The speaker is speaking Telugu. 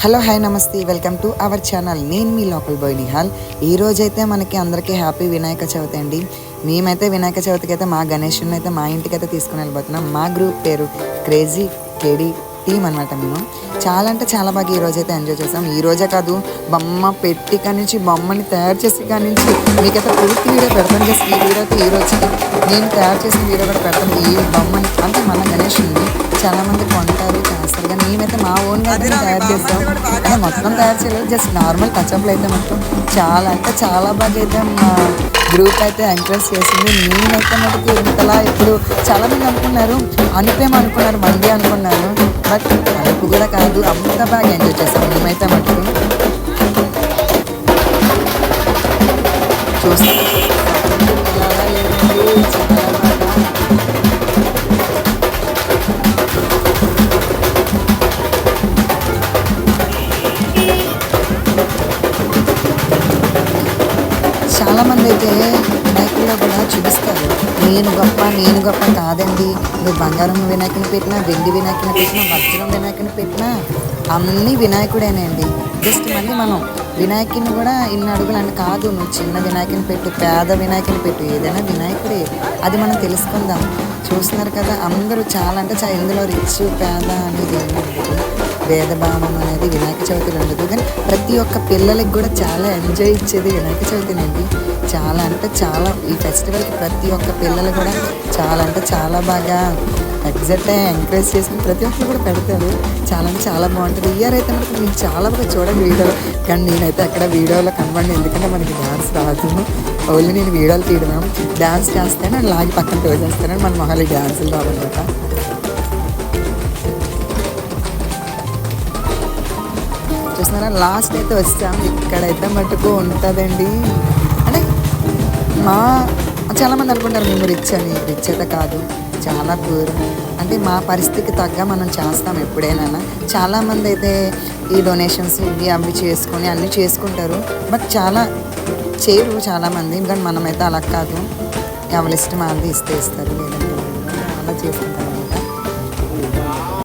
హలో హాయ్ నమస్తే, వెల్కమ్ టు అవర్ ఛానల్. నేను మీ లోకల్ బాయ్ నిహాల్. ఈ రోజైతే మనకి అందరికీ హ్యాపీ వినాయక చవితి అండి. మేమైతే వినాయక చవితికి అయితే మా గణేషుని అయితే మా ఇంటికి అయితే తీసుకుని వెళ్ళిపోతున్నాం. మా గ్రూప్ పేరు క్రేజీ కేడీ టీమ్ అనమాట. మేము చాలా అంటే చాలా బాగా ఈరోజు అయితే ఎంజాయ్ చేసాం. ఈ రోజే కాదు, బొమ్మ పెట్టి కానించి బొమ్మని తయారు చేసి కానించి మీకైతే పూర్తి వీడియో పెడతాను. జస్ట్ ఈ వీడియో అయితే ఈ రోజు నేను తయారు చేసిన వీడియో కూడా పెడతాను. ఈ బొమ్మని అంటే మన గణేషుని చాలామంది కొంటారు చేస్తారు, కానీ మేమైతే మా ఓన్గా తయారు చేస్తాం. అంటే మొత్తం తయారు చేయలేదు, జస్ట్ నార్మల్ టచ్అప్లు అయితే మొత్తం చాలా అంటే చాలా బాగా అయితే మా గ్రూప్ అయితే ఎంకరేజ్ చేసింది. నేనైతే మటుకు ఇంతలా ఇప్పుడు చాలామంది అనుకున్నారు అనుకున్నారు మంది అనుకున్నారు, బట్ అనుకు కూడా కాదు, అంత బాగా ఎంజాయ్ చేస్తాం మేమైతే మటుకు. చూస్తాం చాలామంది అయితే వినాయకుల్లో కూడా చూపిస్తారు, నేను గొప్ప కాదండి. మీరు బంగారం వినాయకుని పెట్టినా, వెండి వినాయకుని పెట్టినా, వజ్రం వినాయకుని పెట్టినా అన్నీ వినాయకుడేనండి. జస్ట్ మళ్ళీ మనం వినాయకుని కూడా ఇన్ని అడుగులు అని కాదు, నువ్వు చిన్న వినాయకుని పెట్టు, పేద వినాయకుని పెట్టు, ఏదైనా వినాయకుడే, అది మనం తెలుసుకుందాం. చూస్తున్నారు కదా అందరూ చాలా అంటే చాలా, ఇందులో రిచ్ పేద అనేది ఏమి భేదభావం అనేది వినాయక చవితిలో ఉండదు. కానీ ప్రతి ఒక్క పిల్లలకి కూడా చాలా ఎంజాయ్ ఇచ్చేది వినాయక చవితినండి. చాలా అంటే చాలా ఈ ఫెస్టివల్కి ప్రతి ఒక్క పిల్లలు కూడా చాలా అంటే చాలా బాగా ఎగ్జాక్ట్ ఎంకరేజ్ చేసుకుని ప్రతి ఒక్కరు కూడా పెడతారు. చాలా అంటే చాలా బాగుంటుంది. ఇయర్ అయితే మనకు మీకు చాలా బాగా చూడండి వీడియోలో, కానీ నేనైతే అక్కడ వీడియోలో కనబడి, ఎందుకంటే మనకి డాన్స్ రాదు. ఓన్లీ నేను వీడియోలు తీయడం, డాన్స్ చేస్తాను అని లాగి పక్కన తోచేస్తాను, మన మొహాలి డాన్సులు రావన్నమాట. చూస్తున్నారా, లాస్ట్ అయితే వచ్చాం. ఇక్కడైతే మటుకు ఉంటుందండి. అంటే చాలామంది అనుకుంటారు మేము రిచ్ అని, రిచ్ అయితే కాదు, చాలా పూర్. అంటే మా పరిస్థితికి తగ్గ మనం చేస్తాం ఎప్పుడైనా. చాలామంది అయితే ఈ డొనేషన్స్ ఇవి అవి చేసుకొని అన్నీ చేసుకుంటారు, బట్ చాలా చేయరు చాలామంది. కానీ మనమైతే అలా కాదు, ఎవరి ఇష్టం వాళ్ళది ఇస్తే ఇస్తారు, లేదంటే అలా చేసుకుంటారు.